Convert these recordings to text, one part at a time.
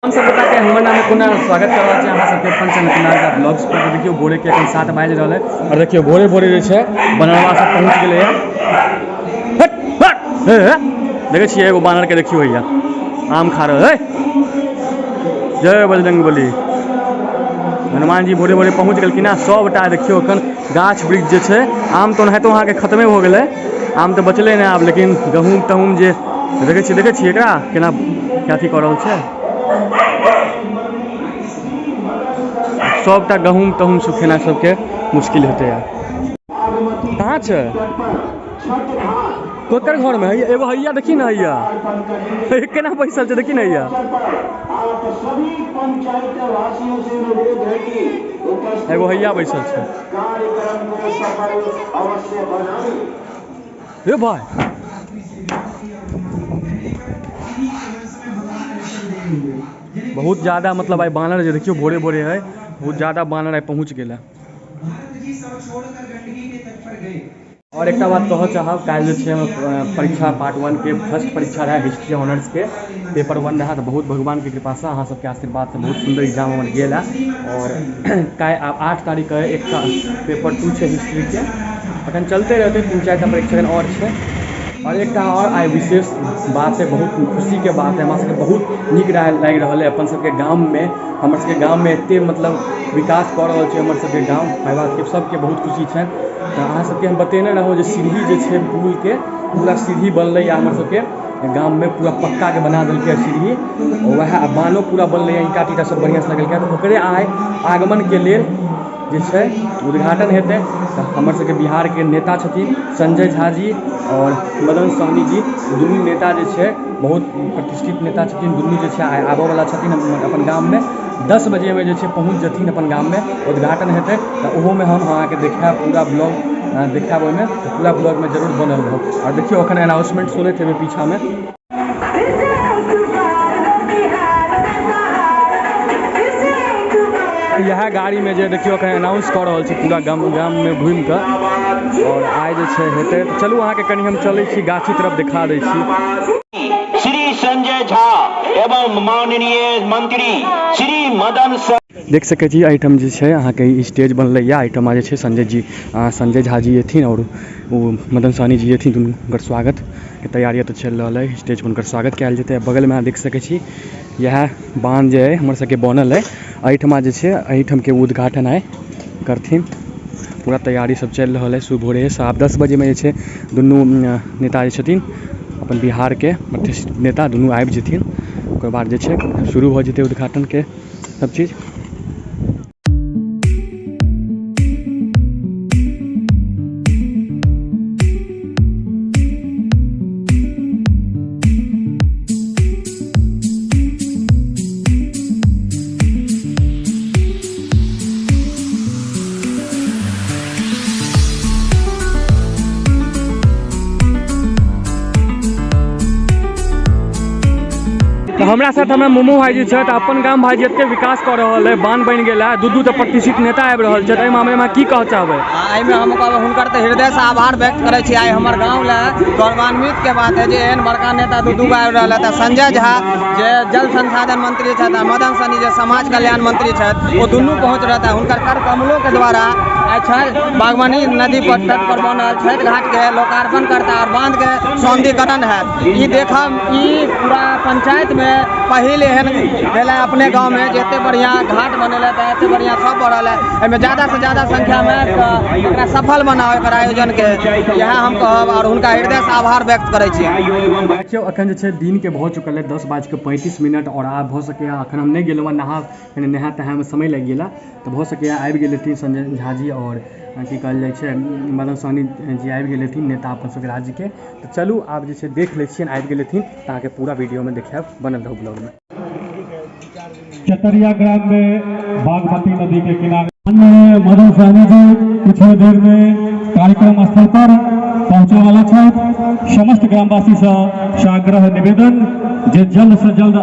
हम सब बता के हमारे नाम कोना स्वागत कर रहा है अहाँ सबके अपन चैनल कुनाल ब्लॉग्स पर। देखियो भोरे के अखन 7 बाजि रहल है और देखियो भोरे भोरे जे छै बनरवा सब पहुँच गेलै है। देखै छियै एगो बानर के देखियो भैया आम खा रहल है। जय बजरंगबली। हनुमान जी भोरे भोरे पहुँच गेलखिन है। सबटा देखियो अखन गाछ वृक्ष जे छै आम तो नाहितो अहाँके खत्मे हो गेलै, आम तो बचले नहीं आब, लेकिन गहूँम तहूँम जे देखै छियै एकरा केना अथी कऽ रहल छै। सबटा गहूँम तहूँम सुखेना सबके मुश्किल हेतै यार। कहाँ छै कोकर घर में है एगो हैया, देखी ना हैया केना बैसल छै, देखी ना हैया एगो हैया बैसल छै। हे भाई बहुत ज़्यादा मतलब आई बानर जो देखियो भोरे भोरे है, बहुत ज़्यादा बानर आई पहुँच गया। और एक बात कह चाहब, कल जो परीक्षा पार्ट 1 के फर्स्ट परीक्षा रहा हिस्ट्री ऑनर्स के पेपर 1 रहा, तो बहुत भगवान की कृपा से अहाँ सबके आशीर्वाद से बहुत सुंदर एग्जाम हमर गेल है। और कल 8 तारीख के एक पेपर 2 है हिस्ट्री के, अखन चलते रहते 3-4 परीक्षा और है। और एक और आई विशेष बात है, बहुत खुशी के बात है, हमारे बहुत निक लग रहा है। अपन सबके गाँव में हमर सबके गाँव में एते मतलब विकास कर रहा है हमर सबके गाँव, एहि बात के सबके बहुत खुशी है। तो अहाँ सबके हम बतेने रहो जो सीढ़ी जो है पुल के पूरा सीढ़ी बनल हमर सबके गाँव में, पूरा पक्का के बना दिल्क सीढ़ी, और वह बानो पूरा बनल ईटा टीटा सब बढ़िया से लगल। तो ओकरे आइ आगमन के लिए जे छै उद्घाटन हेतै। तो हमर सबके बिहार के नेता छथिन संजय झा जी और मदन सहनी जी, दुनू नेता जे छै बहुत प्रतिष्ठित नेता छथिन। दुनू जे छै आबऽ वाला छथिन अपन गाँव में 10 बजे में जे छै पहुँच जथिन अपन गाँव में, उद्घाटन हेतै। तो ओहो में हम अहाँके देखाएब, पूरा ब्लॉग देखाएब ओहिमे, तो पूरा ब्लॉग में जरूर बनल रहो। और देखियो अखन अनाउंसमेंट सुनैत हेबै पीछा में, यह गाड़ी में जो देखियो अनाउंस कर रहा है पूरा गाँव में घूम कर। और आज जो हेतै, तो चलू अहाँ के कनी हम चलै छी गाछी तरफ दिखा दै छी। श्री संजय झा एवं माननीय मंत्री श्री मदन देख सके छी आइटम जो है अहाँ के स्टेज बनल है। आइटम जो संजय झा जी एथिन और मदन सहनी जी एथिन, दुनू स्वागत के तैयारी तो चल रहा है। स्टेज पर उनकर स्वागत कल जेते। बगल में देख सके छी यह बांध जो है हमर सबके बनल है, एहिठमा जो है एहिठम के उद्घाटन आए करथिन। पूरा तैयारी सब चल रहा है। सुबह भोरे 10 बजे में जो दुनू नेता छथिन अपन बिहार के प्रतिष्ठित नेता, दुनू आबि जेथिन। ओकर बाद जे छै शुरू हो जेतै उद्घाटन के सब चीज। तो हमरा साथ हमें मोमो भाईजी छे, अपन गाँव भाईजी एते विकास कर रहा है, बांध बन गया है, दू तो प्रतिष्ठित नेता आबि रहल छे। मामले में की कह चाहबे? एहिमे हम हुनकर तो हृदय से आभार व्यक्त करे छी। आइ हमर गाँव ले गौरवान्वित के बात है जे एहन बड़का नेता दू आबि रहल है। संजय झा जे जल संसाधन मंत्री छथि आ मदन सहनी जे समाज कल्याण मंत्री छथि, वो दुनू पहुँच रहता है। हुनकर कर कमलों के द्वारा बागवानी नदी पर तट पर बनल छठ घाट के लोकार्पण करता और बांध के सौंदर्यीकरण है। ये देखब ई पूरा पंचायत में पहले एहन भेला अपने गाँव में जिते बढ़िया घाट बनल है, एते बढ़िया सब बढ़ल है। एहिमे ज्यादा से ज्यादा संख्या में सफल बनाओ एकर आयोजन के, यह हम कहब और उनका हृदय से आभार व्यक्त करे छी। अखन जे दिन के भऽ चुकल है 10:35 और आब भऽ सके अखन हम नहीं गेलहुँ नहा तहा में समय लग गया, तो भऽ सके आबि गेल संजय झा जी और की कहल जाए मदन सहनी जी आबि गेल नेता अपन सबके राज्य के। तो चलू आब जे देख लै छियनि आबि गेल ताकि पूरा वीडियो में देखाब, बनल रहू ब्लॉग में। चतरिया ग्राम में बागमती नदी के किनारे मदन सहनी जी कुछ देर में कार्यक्रम स्थल पर पहुंचे वाला छथि। समस्त ग्रामवासी से आग्रह निवेदन जे जल्द से जल्द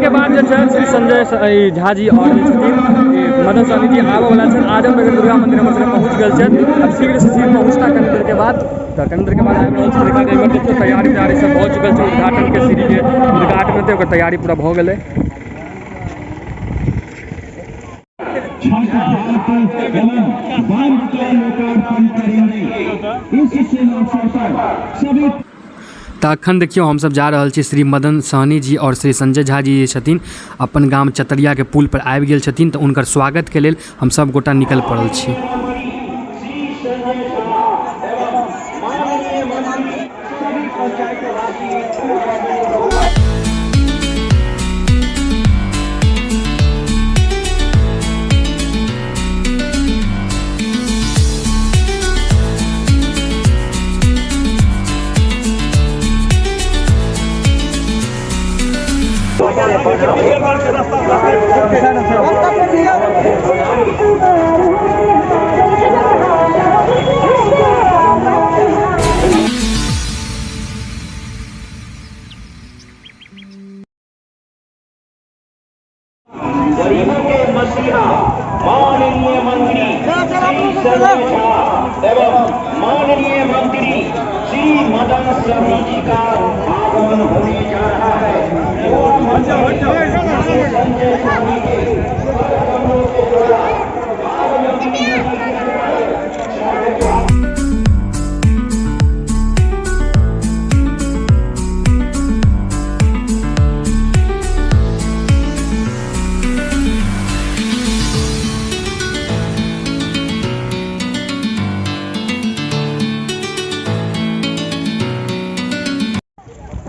के बाद जो है श्री संजय झा जी और मदन सहनी जी आबे वाला है आजमनगर दुर्गा मंदिर में पहुँच गए। अब शीघ्र से शीघ्र पहुँचता कनी देर के बाद तैयारी सब हो चुकल है। उद्घाटन के सीढ़ी के उद्घाटन होते तैयारी पूरा हो गए। तो अखन देखियो हम सब जा रहल छी श्री मदन सहनी जी और श्री संजय झा जी छथिन अपन गाम चतरिया के पुल पर आबि गेल छथिन। तो उनकर स्वागत के लेल हम सब गोटा निकल पड़ल छी। गरीबों के मसीहा माननीय मंत्री श्री संजय झा एवं माननीय मंत्री श्री मदन सहनी जी का आगमन होने जा रहा है। संजय सहनी के आगमन के द्वारा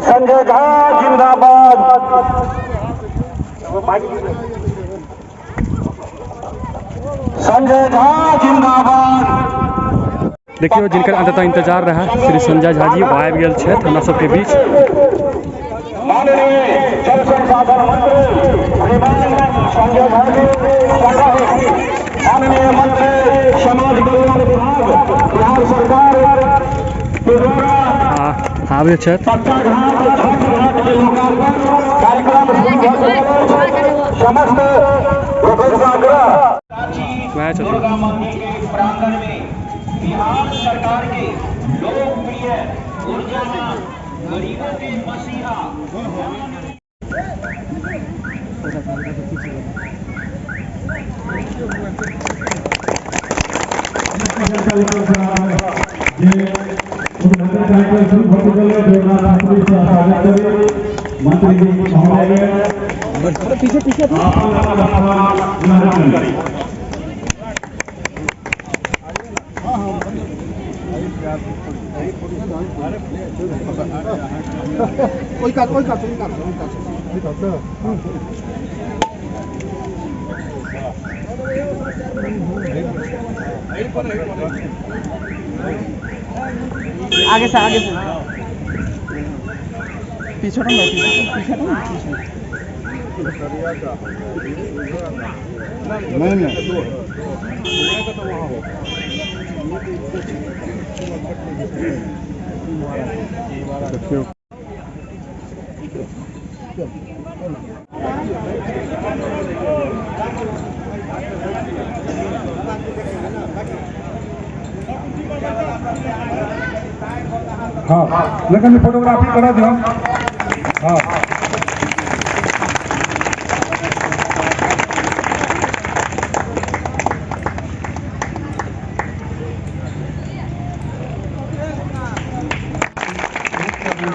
संजय झा जिंदाबाद। संजय झा जिंदाबाद। देखियो जिनकर अंततः इंतजार रहा श्री संजय झा जी आबि गेल छथि हमरा सबके बीच। माननीय जल संसाधन मंत्री संजय झा जी, माननीय मंत्री समाज कल्याण विभाग बिहार सरकार के द्वारा आबे छथि। समस्त दुर्गा मंदिर के प्रांगण में बिहार सरकार के लोकप्रिय ऊर्जावान गरीबों के मसीहा मंत्री जी पीछे पीछे आगे से पीछे हाँ लेकिन फोटोग्राफी करा दियो। हाँ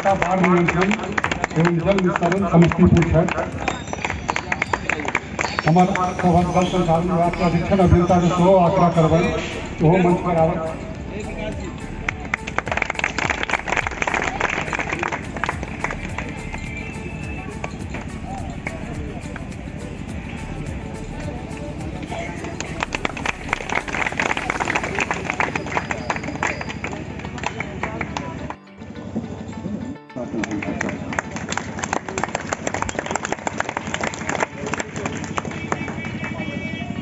बाढ़ नियंत्रण एवं जल विस्तारण समस्तीपुर है। हमारा जल संसाधन विभाग के अधीक्षण अभियंता के 100 आंकड़ा करवाई तो मंच पर आवा।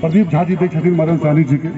प्रदीप झा जी देख मदन सहनी जी के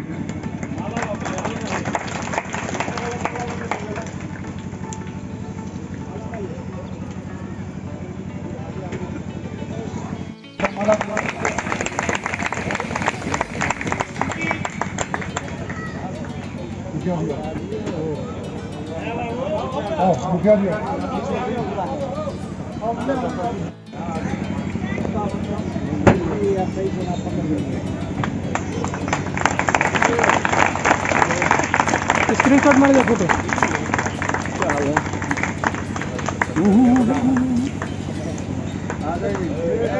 स्क्रीनशॉट मारिए फोटो।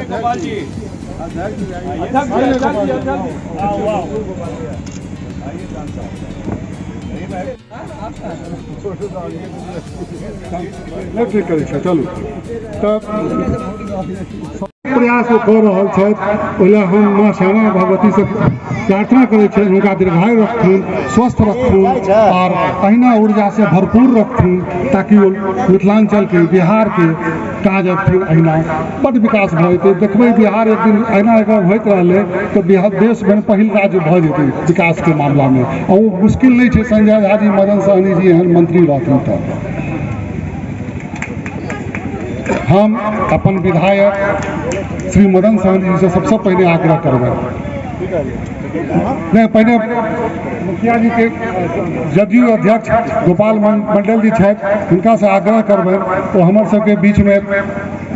गोपाल जी चलू तब प्रयास कर रहा है। पहले हम माँ श्यामा भगवती से प्रार्थना करें उनका दीर्घायु रखूँ, स्वस्थ रखूँ और अहिना ऊर्जा से भरपूर रखूँ, ताकि वो मिथिलांचल के बिहार के काज अहिना बड़ विकास भते। देखबे बिहार एक दिन अहिना होते रहे तो बिहार देश में पहिल राज्य भ जेते विकास के मामला में। और वो मुश्किल नहीं है संजय झा जी, मदन सहनी जी एहन मंत्री रहते तो हम अपन विधायक श्री मदन सहनी जी से सबसे पहले आग्रह करबे। नहीं पहले मुखिया जी के जदयू अध्यक्ष गोपाल मंडल जी है, उनका से आग्रह करबे। तो हमारे सबके बीच में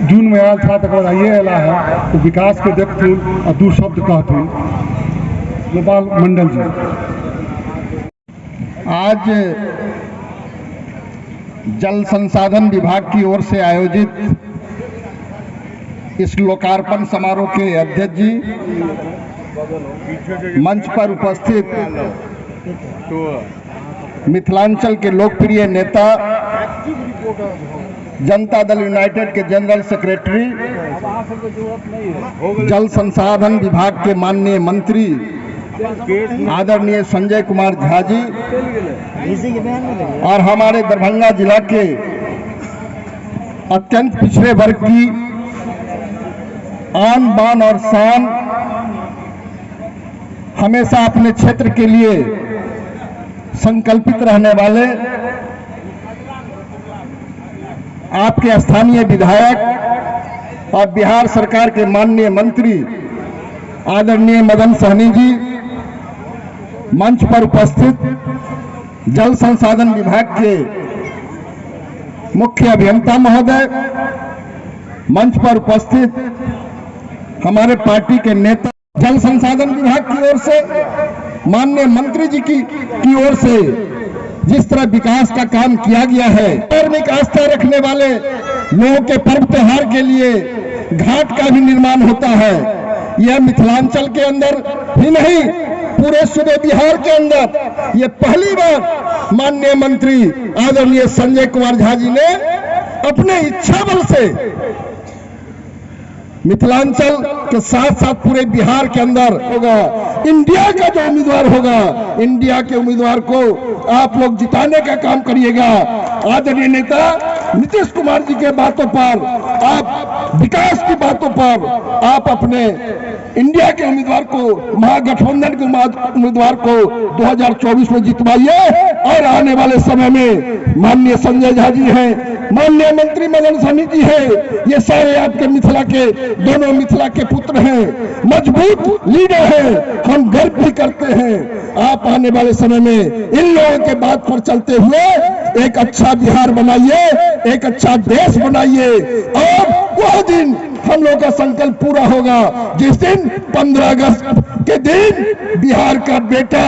जून में आयल था तक ये अला है तो विकास के देखथुन और दू शब्द कहथुन। गोपाल मंडल जी आज जल संसाधन विभाग की ओर से आयोजित इस लोकार्पण समारोह के अध्यक्ष जी, मंच पर उपस्थित मिथिलांचल के लोकप्रिय नेता, जनता दल यूनाइटेड के जनरल सेक्रेटरी, जल संसाधन विभाग के माननीय मंत्री आदरणीय संजय कुमार झा जी और हमारे दरभंगा जिला के अत्यंत पिछड़े वर्ग की आन बान और शान, हमेशा अपने क्षेत्र के लिए संकल्पित रहने वाले आपके स्थानीय विधायक और बिहार सरकार के माननीय मंत्री आदरणीय मदन सहनी जी, मंच पर उपस्थित जल संसाधन विभाग के मुख्य अभियंता महोदय, मंच पर उपस्थित हमारे पार्टी के नेता, जल संसाधन विभाग की ओर से माननीय मंत्री जी की ओर से जिस तरह विकास का काम किया गया है, धार्मिक आस्था रखने वाले लोगों के पर्व त्योहार के लिए घाट का भी निर्माण होता है। यह मिथिलांचल के अंदर ही नहीं, पूरे सूबे बिहार के अंदर ये पहली बार माननीय मंत्री आदरणीय संजय कुमार झा जी ने अपने इच्छा बल से मिथिलांचल के साथ साथ पूरे बिहार के अंदर होगा। इंडिया का जो उम्मीदवार होगा, इंडिया के उम्मीदवार को आप लोग जिताने का काम करिएगा। आदरणीय नेता नीतीश कुमार जी के बातों पर, आप विकास की बातों पर आप अपने इंडिया के उम्मीदवार को, महागठबंधन के उम्मीदवार को 2024 में जितवाइए। और आने वाले समय में माननीय संजय झा जी हैं, माननीय मंत्री मदन सहनी जी हैं, ये सारे आपके मिथिला के, दोनों मिथिला के पुत्र हैं, मजबूत लीडर हैं, हम गर्व भी करते हैं। आप आने वाले समय में इन लोगों के बात पर चलते हुए एक अच्छा बिहार बनाइए, एक अच्छा देश बनाइए। और वह दिन हम लोग का संकल्प पूरा होगा जिस दिन 15 अगस्त के दिन बिहार का बेटा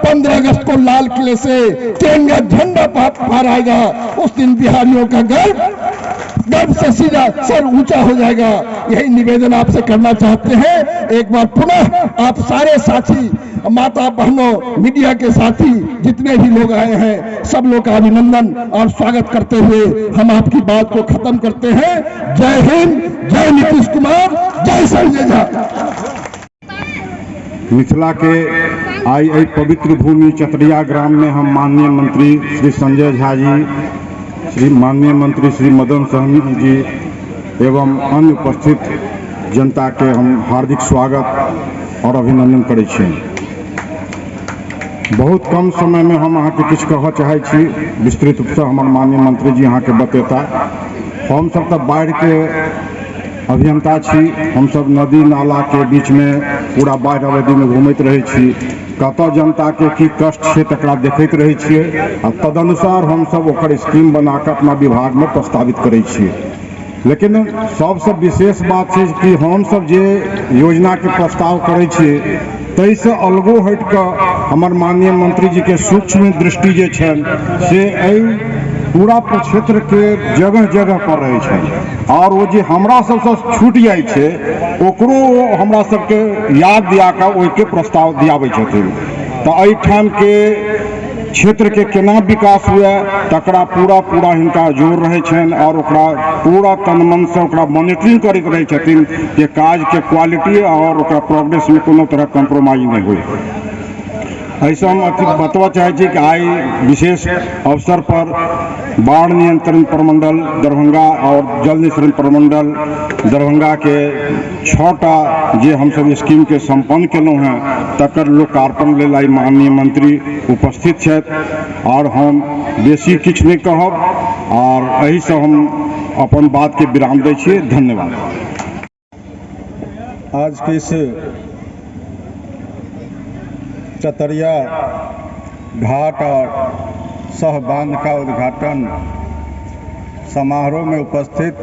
15 अगस्त को लाल किले से तिरंगा झंडा फहराएगा। उस दिन बिहारियों का गर्व से सीधा सर ऊंचा हो जाएगा। यही निवेदन आपसे करना चाहते हैं। एक बार पुनः आप सारे साथी, माता बहनों, मीडिया के साथी जितने भी लोग आए हैं, सब लोग का अभिनंदन और स्वागत करते हुए हम आपकी बात को खत्म करते हैं। जय हिंद, जय नीतीश कुमार, जय संजय झा। मिथिला के आई पवित्र भूमि चतरिया ग्राम में हम माननीय मंत्री श्री संजय झा जी, श्री माननीय मंत्री श्री मदन सहनी जी एवं अन्य उपस्थित जनता के हम हार्दिक स्वागत और अभिनंदन करै छी। बहुत कम समय में हम अहाँ के किछु कहऽ चाहै छी, विस्तृत रूप से हमर माननीय मंत्री जी अहाँ के बतेता। हम सब तो बाढ़ के अभियंता छी, हम सब नदी नाला के बीच में पूरा बाढ़ अवधि में घूमैत रहे छी, कतऽ जनता के की कष्ट छै तकरा देखैत रहे छियै आ तदनुसार हम सब ओकर स्कीम बना कऽ अपना विभाग में प्रस्तावित करै छियै। लेकिन सबसे विशेष बात छै कि हम सब जे योजना के प्रस्ताव करै छियै ताहिसँ अलगो हटि कऽ हमर माननीय मंत्री जी के सूक्ष्म दृष्टि जे छनि से एहि पूरा प्रक्षेत्र के जगह जगह पर रहै छै और वो जे हमरा सबसँ छूट जाइ छै ओकरो हमरा सबके याद दिया कऽ ओहिके प्रस्ताव दियाबै छथिन। तऽ एहिठाम के क्षेत्र के केना विकास हुए तकरा पूरा हिनका जोर रहै छनि और ओकरा पूरा तन मन से ओकरा मॉनिटरिंग करैत रहै छथिन कि काज के क्वालिटी और ओकरा प्रोग्रेस में कोनो तरह कॉम्प्रोमाइज नहीं हुई। ऐसा हम बतवा चाहे छी कि आई विशेष अवसर पर बाढ़ नियंत्रण प्रमंडल दरभंगा और जल नियंत्रण प्रमंडल दरभंगा के 6टा जे हम सब स्कीम के संपन्न केलहुँ हैं तकर लोकार्पण लेल आई माननीय मंत्री उपस्थित छथि और हम बेसी किछु नहीं कहब और एहि से हम अपन बात के विराम दै छियै। धन्यवाद। आज के इस चतरिया घाट और सह बांध का उद्घाटन समारोह में उपस्थित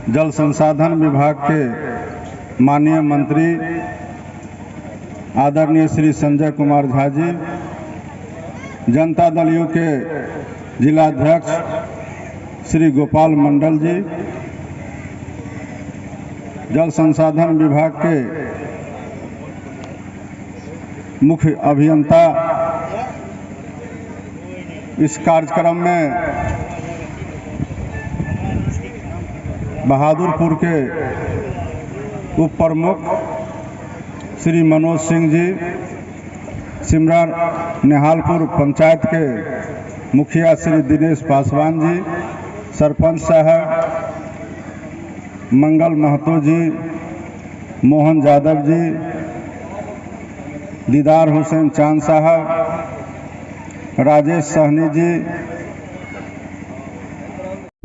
जल संसाधन विभाग के माननीय मंत्री आदरणीय श्री संजय कुमार झा जी, जनता दल यू के जिलाध्यक्ष श्री गोपाल मंडल जी, जल संसाधन विभाग के मुख्य अभियंता, इस कार्यक्रम में बहादुरपुर के उप प्रमुख श्री मनोज सिंह जी, सिमरा निहालपुर पंचायत के मुखिया श्री दिनेश पासवान जी, सरपंच साहब मंगल महतो जी, मोहन यादव जी, दीदार हुसैन चांद साहब, राजेश सहनी जी,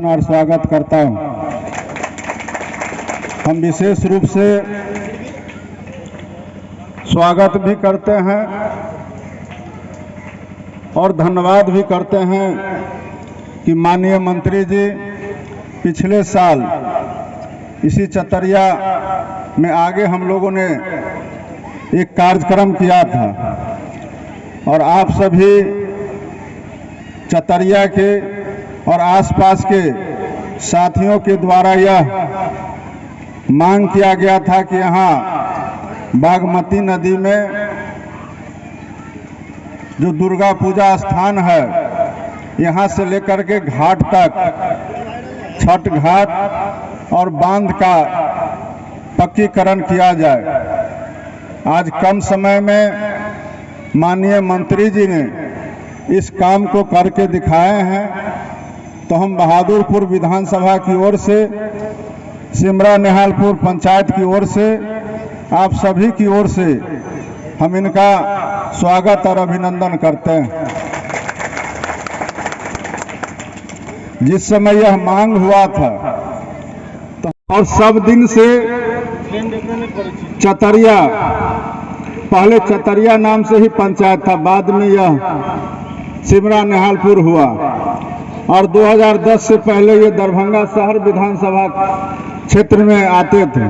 और स्वागत करता हूं। हम विशेष रूप से स्वागत भी करते हैं और धन्यवाद भी करते हैं कि माननीय मंत्री जी पिछले साल इसी चतरिया में आगे हम लोगों ने एक कार्यक्रम किया था और आप सभी चतरिया के और आसपास के साथियों के द्वारा यह मांग किया गया था कि यहाँ बागमती नदी में जो दुर्गा पूजा स्थान है यहाँ से लेकर के घाट तक छठ घाट और बांध का पक्कीकरण किया जाए। आज कम समय में माननीय मंत्री जी ने इस काम को करके दिखाए हैं, तो हम बहादुरपुर विधानसभा की ओर से, सिमरा निहालपुर पंचायत की ओर से, आप सभी की ओर से हम इनका स्वागत और अभिनंदन करते हैं। जिस समय यह मांग हुआ था तो और सब दिन से चतरिया, पहले चतरिया नाम से ही पंचायत था, बाद में यह सिमरा निहालपुर हुआ और 2010 से पहले ये दरभंगा शहर विधानसभा क्षेत्र में आते थे।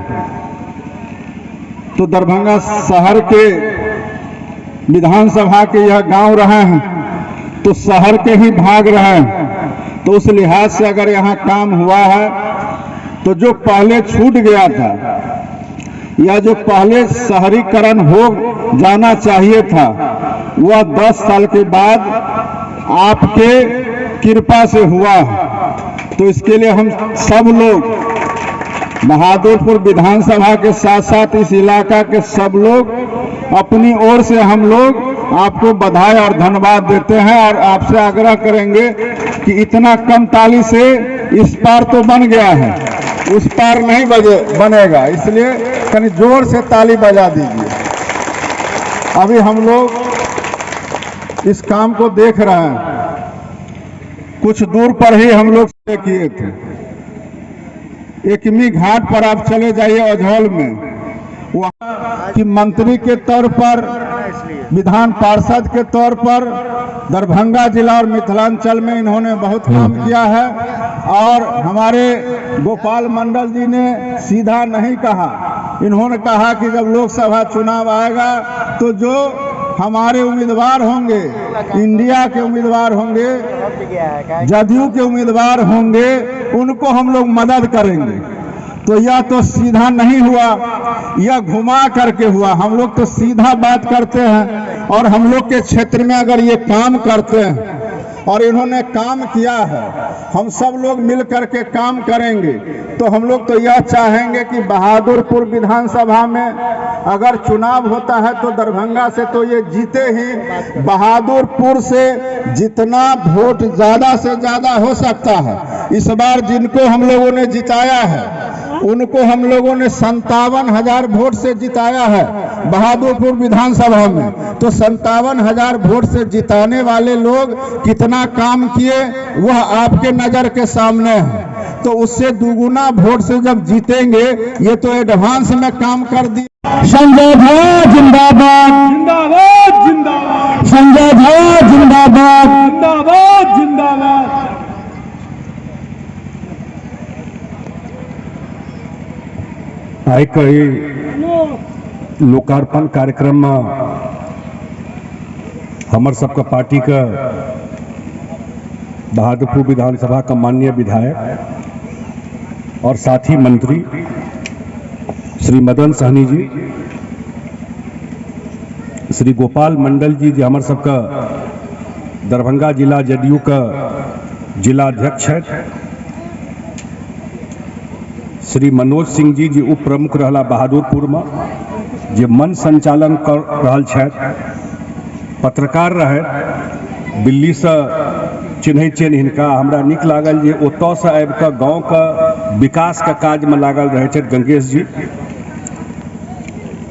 तो दरभंगा शहर के विधानसभा के यह गांव रहे हैं तो शहर के ही भाग रहे हैं, तो उस लिहाज से अगर यहाँ काम हुआ है तो जो पहले छूट गया था या जो पहले शहरीकरण हो जाना चाहिए था वह 10 साल के बाद आपके कृपा से हुआ है। तो इसके लिए हम सब लोग, बहादुरपुर विधानसभा के साथ साथ इस इलाका के सब लोग अपनी ओर से हम लोग आपको बधाई और धन्यवाद देते हैं और आपसे आग्रह करेंगे कि इतना कम ताली से इस पार तो बन गया है, उस पार नहीं बनेगा, इसलिए कहीं जोर से ताली बजा दीजिए। अभी हम लोग इस काम को देख रहे हैं, कुछ दूर पर ही हम लोग किए थे। एकमी घाट पर आप चले जाइए अजहौल में, वहाँ की मंत्री के तौर पर, विधान पार्षद के तौर पर दरभंगा जिला और मिथिलांचल में इन्होंने बहुत काम किया है। और हमारे गोपाल मंडल जी ने सीधा नहीं कहा, इन्होंने कहा कि जब लोकसभा चुनाव आएगा तो जो हमारे उम्मीदवार होंगे, इंडिया के उम्मीदवार होंगे, जदयू के उम्मीदवार होंगे, उनको हम लोग मदद करेंगे। तो यह तो सीधा नहीं हुआ, यह घुमा करके हुआ। हम लोग तो सीधा बात करते हैं और हम लोग के क्षेत्र में अगर ये काम करते हैं और इन्होंने काम किया है, हम सब लोग मिल करके काम करेंगे। तो हम लोग तो यह चाहेंगे कि बहादुरपुर विधानसभा में अगर चुनाव होता है तो दरभंगा से तो ये जीते ही, बहादुरपुर से जितना वोट ज्यादा से ज्यादा हो सकता है। इस बार जिनको हम लोगों ने जिताया है उनको हम लोगों ने 57,000 वोट से जिताया है बहादुरपुर विधानसभा में। तो 57,000 वोट से जिताने वाले लोग कितना काम किए वह आपके नजर के सामने है। तो उससे दुगुना वोट से जब जीतेंगे, ये तो एडवांस में काम कर दिया। संजय झा जिंदाबाद, जिंदाबाद जिंदाबाद, संजय झा जिंदाबाद, जिंदाबाद जिंदाबाद। आई कई लोकार्पण कार्यक्रम में हमर सबका पार्टी का बहादुरपुर विधानसभा का माननीय विधायक और साथी मंत्री श्री मदन सहनी जी, श्री गोपाल मंडल जी जो हमारे सबका दरभंगा जिला जदयू का जिला अध्यक्ष है, श्री मनोज सिंह जी जी उप प्रमुख रहला बहादुरपुर में, जे मन संचालन कर रहल छथि, पत्रकार रहे दिल्ली से चिन्है छियन हिनका। हमरा नीक लागल जे ओतऽ से आबि कऽ गाँव का विकास का काज में लागल रहे छथि गंगेश जी,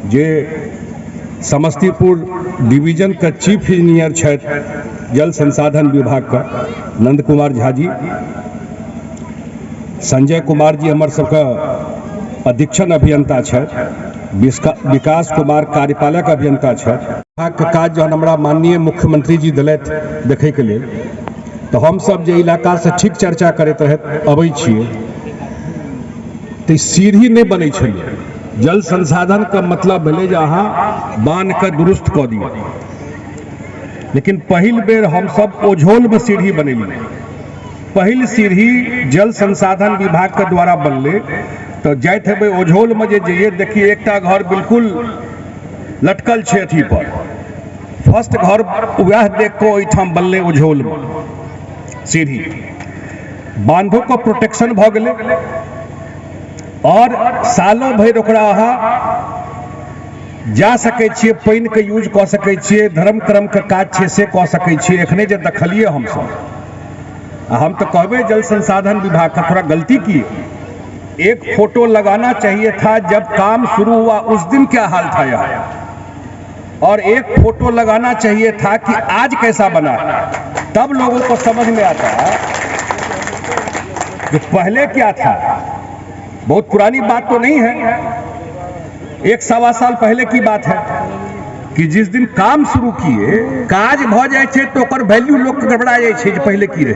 जे समस्तीपुर डिवीजन का चीफ इंजीनियर छथि जल संसाधन विभाग का नंद कुमार झा जी, संजय कुमार जी हमार सबका अधीक्षण अभियंता छथि, विकास कुमार कार्यपालक अभियंता छथि। के काज जो हमारा माननीय मुख्यमंत्री जी दिलथि देखे के लिए, तो हम सब जे इलाका से ठीक चर्चा करते रहे अबै छियै तो सीढ़ी नहीं बनै छलै। जल संसाधन का मतलब भेलै जे अहाँ बांध के दुरुस्त कऽ दियौ, लेकिन पहिल बेर हम सब ओझोल में सीढ़ी बनेलियै। पहिल सीढ़ी जल संसाधन विभाग के द्वारा बनले। तो जाइत हेबै ओझोल में जे जइए देखिए एकटा घर बिल्कुल लटकल छै अथी पर, फर्स्ट घर वह देख को ओहिठाम बनले ओझोल में सीढ़ी। बांधो का प्रोटेक्शन भ गेलै और सालों भरि ओकरा अहाँ जा सकै छियै, पानि के यूज कऽ सकै छियै, धर्म कर्म के काज छै से कऽ सकै छियै। एखने जे देखलियै हम तो कहबे जल संसाधन विभाग का थोड़ा गलती की। एक फोटो लगाना चाहिए था जब काम शुरू हुआ उस दिन क्या हाल था यहाँ, और एक फोटो लगाना चाहिए था कि आज कैसा बना, तब लोगों को समझ में आता है कि पहले क्या था। बहुत पुरानी बात तो नहीं है, 1-1.25 साल पहले की बात है कि जिस दिन काम शुरू किए काज भ जाए छे तो ओकर वैल्यू लोग के गड़बड़ा जाए छे जे पहले की रहे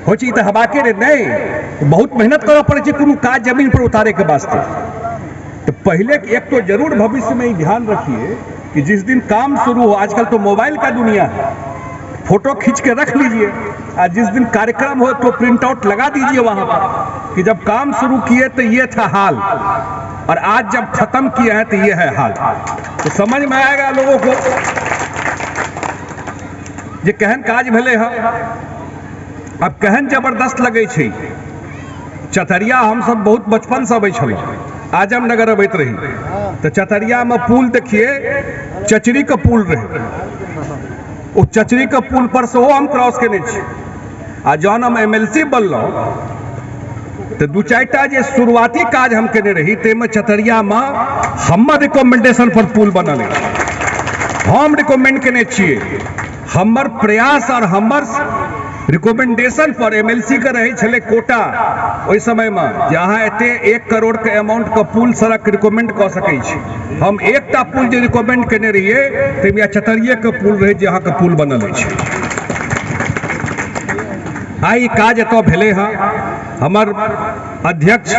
हो छी। तो हबाके रे नहीं, बहुत मेहनत करऽ पड़े छे कोनो काज जमीन पर उतारे के वास्ते। तो पहले एक तो जरूर भविष्य में ही ध्यान रखिए कि जिस दिन काम शुरू हो, आजकल तो मोबाइल का दुनिया है, फोटो खींच के रख लीजिए और जिस दिन कार्यक्रम हो तो प्रिंट आउट लगा दीजिए वहां पर कि जब काम शुरू किए तो ये था हाल और आज जब खत्म किया है तो ये है हाल। तो समझ में आएगा लोगों को जे केहन काज भेले है। अब केहन जबरदस्त लगे छे। चतरिया हम सब बहुत बचपन से अबै छलै, आजमनगर अबैत रही तो चतरिया में पुल देखिए, चचरी का पुल रहे, वो चचरी के पुल पर से हम क्रॉस केने छी। आ जहन हम MLC बनलो तो 2-4टा जे शुरुआती काज हम केने रही तेमे चतरिया में हमर रिकमेंडेशन पर पुल बनल है। हम रिकमेंड केने छिए, हमर प्रयास और हमर रिकमेंडेशन पर एमएलसी के रहे छले कोटा ओहि समय में जहाँ एते 1 करोड़ के अमाउंट का पुल सड़क रिकमेंड कर सकै छी। हम एकटा पुल जे रिकमेंड केने रहिए तैमे चतरिये के पुल रहे जहाँ के पुल बनल अछि। आई काज एतऽ भेलै हँ। हमर अध्यक्ष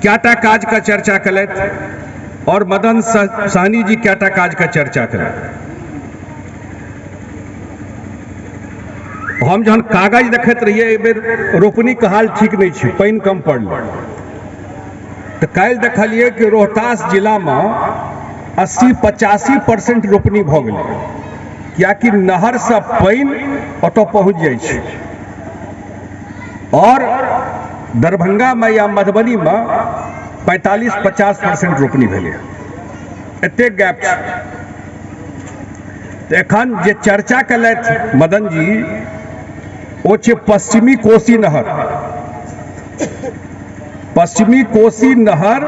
क्याटा काज का चर्चा कलथि और मदन सहनी जी क्याटा काज का चर्चा कलथि। हम जहन कागज देखैत रहिए एहि बेर रोपनी के हाल ठीक नहीं छै, पानि कम पड़लै तो काल्हि देखलिए कि रोहतास जिला में 80-85% रोपनी भऽ गेलै, कियाकि नहर से पानि ओतऽ पहुँच जाइ छै। और दरभंगा में या मधुबनी में 45-50% रोपनी भेलै। एते गैप छै। एखन जे चर्चा कलथि मदन जी ओ छै पश्चिमी कोसी नहर। पश्चिमी कोसी नहर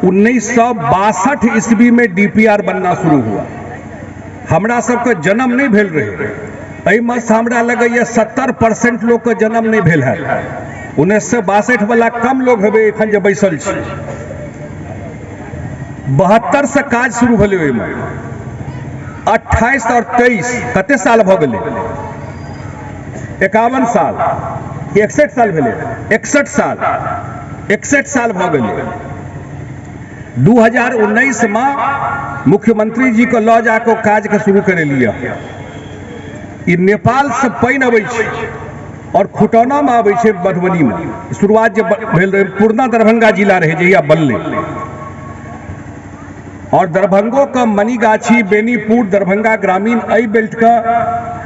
1962 ईस्वी में डीपीआर बनना शुरू हुआ। हमरा सबके जन्म नहीं भेल रहे, एहिमे से हमरा लगैया 70% लोग के जन्म नहीं भेल है। 1962 वाला कम लोग हेबे एखन जे बैसल छी। 72 से काज शुरू भेलै ओहिमे। 28 और 23 कते साल भऽ गेलै? 51 साल 61 साल भेलै। 61 साल भऽ गेलै। 2019 में मुख्यमंत्री जी को लऽ जाके काज के शुरू करेलिए। ई नेपाल से पानि अबै छै और खुटौना में अबै छै मधुबनी में। शुरुआत जे भेल रहे पुरना दरभंगा जिला रहे जहिया बनलै। और दरभंगो का मनीगाछी बेनीपुर दरभंगा ग्रामीण एहि बेल्ट का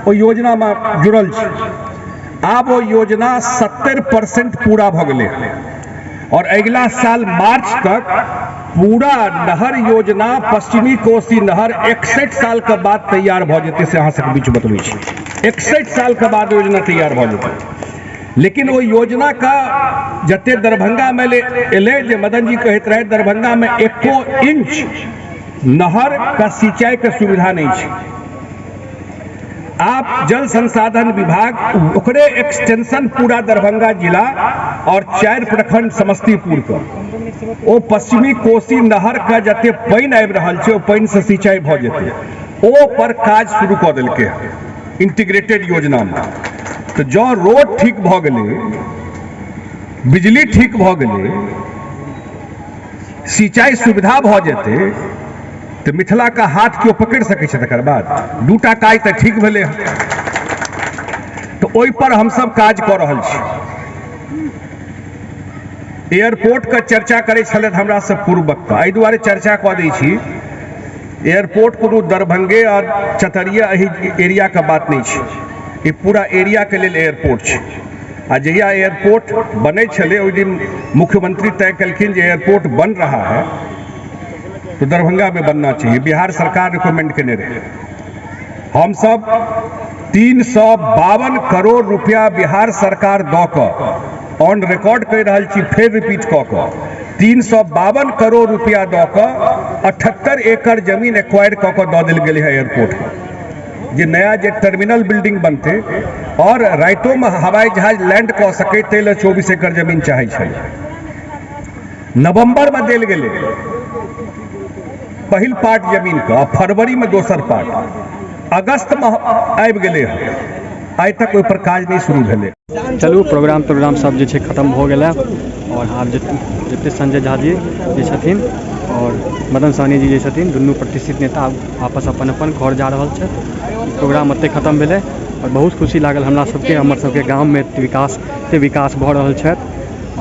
ओ योजना में जुड़ल छै। आब वो योजना 70% पूरा भऽ गेलै और अगला साल मार्च तक पूरा नहर योजना पश्चिमी कोसी नहर 61 साल के बाद तैयार भऽ जेतै से अहाँ सबके बीच बतबै छी। 61 साल के बाद योजना तैयार भऽ जेतै। लेकिन वो योजना का जते दरभंगा में एले जे मदन जी कहैत रहे दरभंगा में 1 इंच नहर का सिंचाई के सुविधा नहीं है। आप जल संसाधन विभाग ओकरे एक्सटेंशन पूरा दरभंगा जिला और 4 प्रखंड समस्तीपुर का ओ पश्चिमी कोसी नहर का जते पानि आबि रहल छै ओ पानि से सिंचाई भऽ जेतै ओ पर काज शुरू कऽ देलकै इंटीग्रेटेड योजना में। तो जो रोड ठीक भऽ गेलै, बिजली ठीक भऽ गेलै, सिंचाई सुविधा भऽ जेतै तो मिथिला का हाथ क्यों पकड़ सकै छै? तकर बाद 2टा काज तऽ ठीक भेलै। तो ओहि पर हम सब काज कऽ रहल छी। एयरपोर्ट का चर्चा करै छलथि हमरा से पूर्व वक्ता, एहि दुआरे चर्चा कऽ दै छी। एयरपोर्ट कोनो दरभंगे और चतरिया एहि एरिया का बात नहीं छै, ये पूरा एरिया के लेल एयरपोर्ट छै। आ जहिया एयरपोर्ट बनै छलै ओहि दिन मुख्यमंत्री तय केलखिन जे एयरपोर्ट बन रहा है तो दरभंगा में बनना चाहिए। बिहार सरकार रिकमेंड केने रहे। हम सब 352 करोड़ रुपया बिहार सरकार दऽ कऽ ऑन रिकॉर्ड कहि रहल छी, फेर रिपीट कऽ कऽ 352 करोड़ रुपया दऽ कऽ 78 एकड़ जमीन एक्वायर कऽ कऽ दऽ देल गेलै है एयरपोर्ट जे नया जे टर्मिनल बिल्डिंग बनते और राइटो में हवाई जहाज लैंड कऽ सकै ताहि लेल 24 एकड़ जमीन चाहै छलै। नवंबर में देल गेलै पहिल पार्ट जमीन का, फरवरी में दोसर पार्ट, अगस्त में आबि गेलै। आइ तक ओहि पर काज नहीं शुरू भेलै। चलू प्रोग्राम सब जे छै खत्म भऽ गेलै और आब जते संजय झा जी जे छथिन और मदन सहनी जी जे छथिन दुनू प्रतिष्ठित नेता वापस अपन अपन घर जा रहल छथि। प्रोग्राम ओते खत्म भेलै और बहुत खुशी लागल हमरा सबके, हमर सबके गाँव में विकास भऽ रहल छथि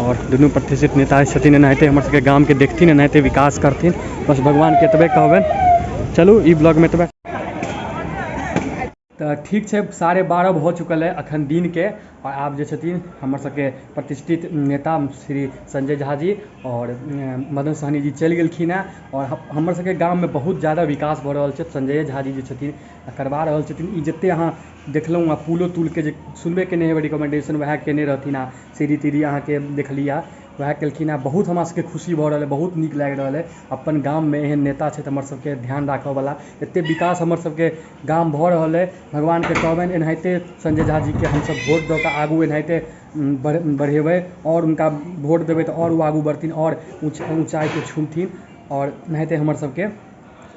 और दुनू प्रतिष्ठित नेता छथिन। एनाहिते हमर सबके गाँव के देखथिन, एनाहिते विकास करथिन, बस भगवान के एतबे कहबनि। चलू ई ब्लॉग में एतबे। तो ठीक है, 12:30 भऽ चुकल है अखन दिन के और आब जे छथिन हमर सबके प्रतिष्ठित नेता श्री संजय झा जी और मदन सहनी जी चलि गेलखिन है और हमर सबके गाँव में बहुत ज़्यादा विकास भऽ रहल छै। संजय झा जी जे छथिन करवा रहल छथिन। ई जते अहाँ देखलहुँ पुलो तुल के जे सुनबे केने हेबै रिकमेंडेशन वएह केने रहथिन। सीढ़ी तीढ़ी अहाँ के देखलिए वएह केलखिन हँ। बहुत हमरा सबके खुशी भऽ रहल है, बहुत नीक लागि रहल है। अपन गाममे एहन नेता छै हमर सबके ध्यान राखयवला, एतेक विकास हमर सबके गाम भऽ रहल है। भगवानके कहबनि एनाहिते संजय झा जीके हमसब वोट दऽ कऽ आगू एनाहिते बढ़ेबै, और हुनका वोट देबै तऽ और ओ आगू बढ़थिन और ऊँचाइके छूथिन, और एनाहिते हमर सबके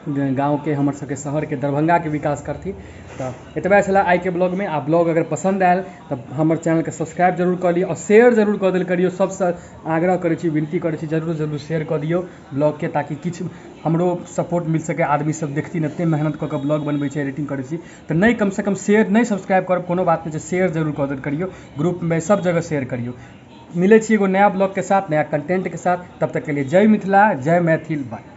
गाँवके हमर सबके शहरके दरभंगाके विकास करथिन। तऽ एतबे छलै आइके ब्लॉगमे। आ ब्लॉग अगर पसंद आयल तऽ हमर चैनलके सब्सक्राइब जरूर कऽ लिअ और शेयर जरूर कऽ देल करियौ। सबसँ आग्रह करै छी, विनती करै छी, जरूर शेयर कऽ दियौ ब्लॉगके, ताकि किछु हमरो सपोर्ट मिल सकै। आदमी सब देखथिन, एतेक मेहनत कऽ कऽ ब्लॉग बनबै छै, एडिटिंग करै छी, तऽ नहीं कमसँ कम शेयर, नहीं सब्सक्राइब करब कोनो बात नहीं छै, शेयर जरूर कऽ देल करियौ, ग्रुपमे सब जगह शेयर करियौ। मिलै छी एगो नया ब्लॉग के साथ, नया कंटेंट के साथ। तब तक के लिए जय मिथिला, जय मैथिल, बाय।